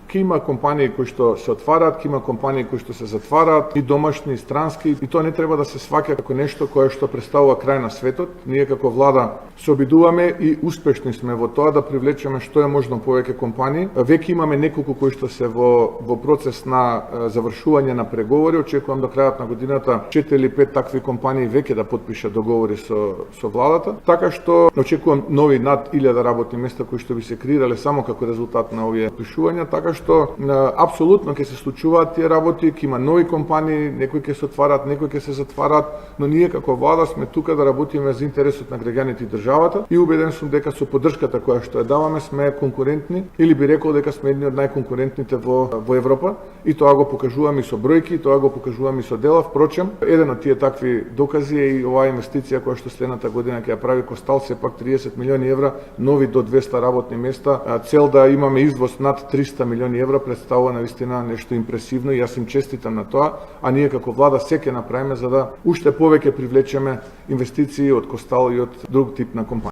Ке има компании кои што се отвараат, ке има компании кои што се затвараат, и домашни, и странски, и тоа не треба да се сваќа како нешто кое што представува крај на светот. Ние како влада се обидуваме и успешни сме во тоа да привлечеме што е можно повеќе компании. Веќе имаме неколку кои што се во процес на завршување на преговори. Очекувам до крајот на годината 4 или 5 такви компании веќе да потпишат договори со владата. Така што очекувам нови над 1000 работни места кои што би се креирале само како резултат на овие потпишувања. Така што апсолутно ќе се случуваат тие работи, ќе има нови компании, некои ќе се отварат, некои ќе се затварат, но ние како влада сме тука да работиме за интересот на граѓаните и државата и убеден сум дека со поддршката која што ја даваме сме конкурентни, или би рекол дека сме едни од најконкурентните во Европа, и тоа го покажуваме и со бројки, тоа го покажуваме и со дела. Впрочем, еден од тие такви докази е и оваа инвестиција која што следната година ќе ја прави Костал, сепак 30 милиони евра, нови до 200 работни места. Цел да имаме извоз над 300 милиони евра представува навистина нешто импресивно и јас им честитам на тоа, а ние како влада се ќе направиме за да уште повеќе привлечеме инвестиции од Костал и од друг тип на компанија.